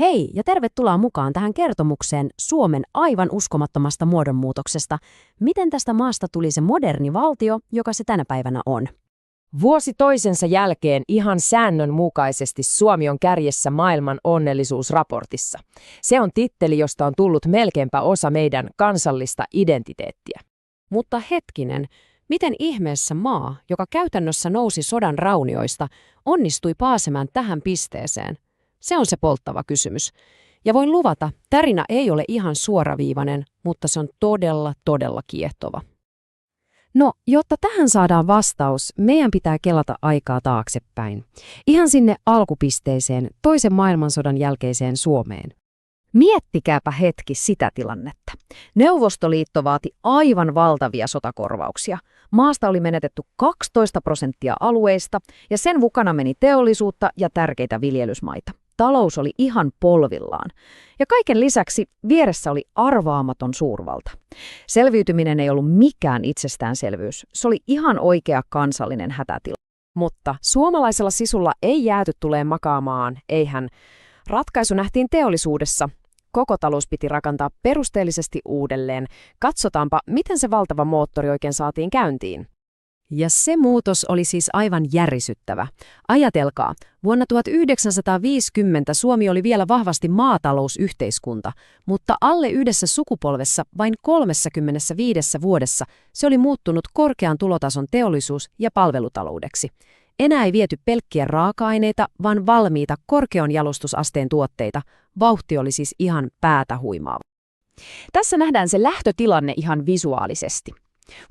Hei ja tervetuloa mukaan tähän kertomukseen Suomen aivan uskomattomasta muodonmuutoksesta. Miten tästä maasta tuli se moderni valtio, joka se tänä päivänä on? Vuosi toisensa jälkeen ihan säännönmukaisesti Suomi on kärjessä maailman onnellisuusraportissa. Se on titteli, josta on tullut melkeinpä osa meidän kansallista identiteettiä. Mutta hetkinen, miten ihmeessä maa, joka käytännössä nousi sodan raunioista, onnistui pääsemään tähän pisteeseen? Se on se polttava kysymys. Ja voin luvata, tarina ei ole ihan suoraviivainen, mutta se on todella kiehtova. No, jotta tähän saadaan vastaus, meidän pitää kelata aikaa taaksepäin. Ihan sinne alkupisteeseen, toisen maailmansodan jälkeiseen Suomeen. Miettikääpä hetki sitä tilannetta. Neuvostoliitto vaati aivan valtavia sotakorvauksia. Maasta oli menetetty 12% alueista ja sen mukana meni teollisuutta ja tärkeitä viljelysmaita. Talous oli ihan polvillaan. Ja kaiken lisäksi vieressä oli arvaamaton suurvalta. Selviytyminen ei ollut mikään itsestäänselvyys. Se oli ihan oikea kansallinen hätätila. Mutta suomalaisella sisulla ei jääty tulee makaamaan, eihän. Ratkaisu nähtiin teollisuudessa. Koko talous piti rakentaa perusteellisesti uudelleen. Katsotaanpa, miten se valtava moottori oikein saatiin käyntiin. Ja se muutos oli siis aivan järisyttävä. Ajatelkaa, vuonna 1950 Suomi oli vielä vahvasti maatalousyhteiskunta, mutta alle yhdessä sukupolvessa vain 35 vuodessa se oli muuttunut korkean tulotason teollisuus- ja palvelutaloudeksi. Enää ei viety pelkkiä raaka-aineita, vaan valmiita korkean jalostusasteen tuotteita. Vauhti oli siis ihan päätä huimaava. Tässä nähdään se lähtötilanne ihan visuaalisesti.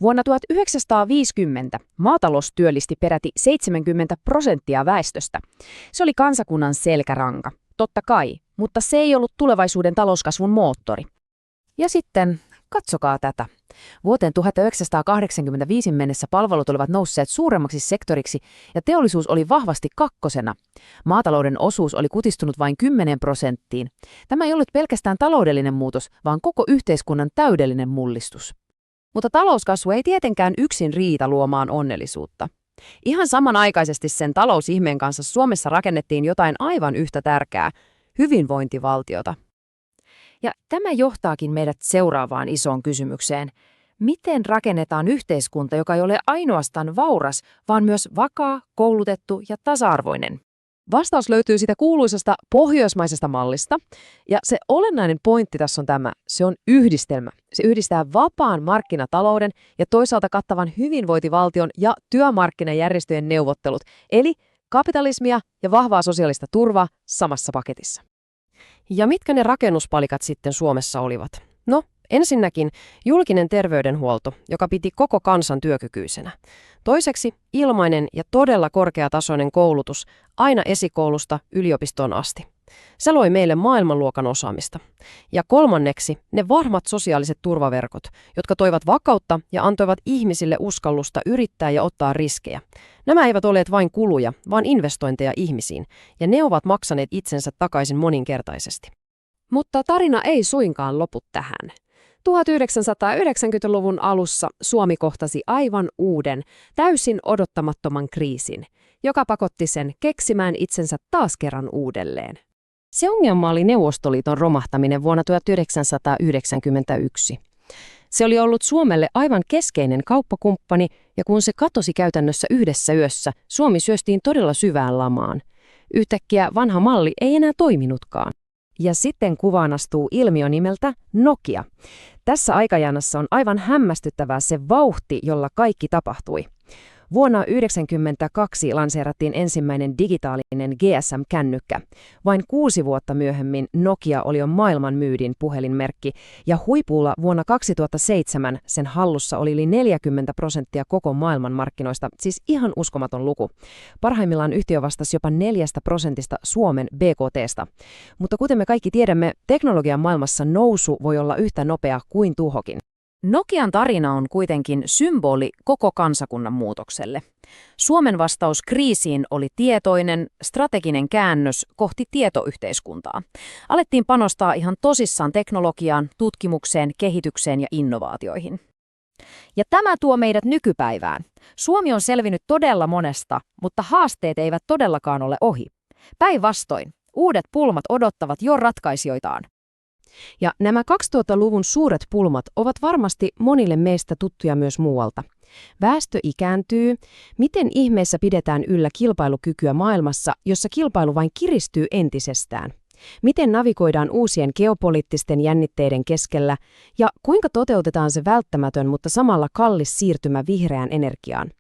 Vuonna 1950 maatalous työllisti peräti 70% väestöstä. Se oli kansakunnan selkäranka, totta kai, mutta se ei ollut tulevaisuuden talouskasvun moottori. Ja sitten, katsokaa tätä. Vuoteen 1985 mennessä palvelut olivat nousseet suuremmaksi sektoriksi ja teollisuus oli vahvasti kakkosena. Maatalouden osuus oli kutistunut vain 10%. Tämä ei ollut pelkästään taloudellinen muutos, vaan koko yhteiskunnan täydellinen mullistus. Mutta talouskasvu ei tietenkään yksin riitä luomaan onnellisuutta. Ihan samanaikaisesti sen talousihmeen kanssa Suomessa rakennettiin jotain aivan yhtä tärkeää, hyvinvointivaltiota. Ja tämä johtaakin meidät seuraavaan isoon kysymykseen. Miten rakennetaan yhteiskunta, joka ei ole ainoastaan vauras, vaan myös vakaa, koulutettu ja tasa-arvoinen? Vastaus löytyy siitä kuuluisasta pohjoismaisesta mallista, ja se olennainen pointti tässä on tämä, se on yhdistelmä. Se yhdistää vapaan markkinatalouden ja toisaalta kattavan hyvinvointivaltion ja työmarkkinajärjestöjen neuvottelut, eli kapitalismia ja vahvaa sosiaalista turvaa samassa paketissa. Ja mitkä ne rakennuspalikat sitten Suomessa olivat? No, ensinnäkin julkinen terveydenhuolto, joka piti koko kansan työkykyisenä. Toiseksi ilmainen ja todella korkeatasoinen koulutus aina esikoulusta yliopistoon asti. Se loi meille maailmanluokan osaamista. Ja kolmanneksi ne varmat sosiaaliset turvaverkot, jotka toivat vakautta ja antoivat ihmisille uskallusta yrittää ja ottaa riskejä. Nämä eivät olleet vain kuluja, vaan investointeja ihmisiin, ja ne ovat maksaneet itsensä takaisin moninkertaisesti. Mutta tarina ei suinkaan lopu tähän. 1990-luvun alussa Suomi kohtasi aivan uuden, täysin odottamattoman kriisin, joka pakotti sen keksimään itsensä taas kerran uudelleen. Se ongelma oli Neuvostoliiton romahtaminen vuonna 1991. Se oli ollut Suomelle aivan keskeinen kauppakumppani, ja kun se katosi käytännössä yhdessä yössä, Suomi syöstiin todella syvään lamaan. Yhtäkkiä vanha malli ei enää toiminutkaan. Ja sitten kuvaan astuu ilmiö nimeltä Nokia. Tässä aikajanassa on aivan hämmästyttävää se vauhti, jolla kaikki tapahtui. Vuonna 1992 lanseerattiin ensimmäinen digitaalinen GSM-kännykkä. Vain 6 vuotta myöhemmin Nokia oli jo maailman myydin puhelinmerkki, ja huipulla vuonna 2007 sen hallussa oli yli 40% koko maailman markkinoista, siis ihan uskomaton luku. Parhaimmillaan yhtiö vastasi jopa 4% Suomen BKT:sta. Mutta kuten me kaikki tiedämme, teknologian maailmassa nousu voi olla yhtä nopea kuin tuhokin. Nokian tarina on kuitenkin symboli koko kansakunnan muutokselle. Suomen vastaus kriisiin oli tietoinen, strateginen käännös kohti tietoyhteiskuntaa. Alettiin panostaa ihan tosissaan teknologiaan, tutkimukseen, kehitykseen ja innovaatioihin. Ja tämä tuo meidät nykypäivään. Suomi on selvinnyt todella monesta, mutta haasteet eivät todellakaan ole ohi. Päinvastoin, Uudet pulmat odottavat jo ratkaisijoitaan. Ja nämä 2000-luvun suuret pulmat ovat varmasti monille meistä tuttuja myös muualta. Väestö ikääntyy. Miten ihmeessä pidetään yllä kilpailukykyä maailmassa, jossa kilpailu vain kiristyy entisestään? Miten navigoidaan uusien geopoliittisten jännitteiden keskellä ja kuinka toteutetaan se välttämätön, mutta samalla kallis siirtymä vihreään energiaan?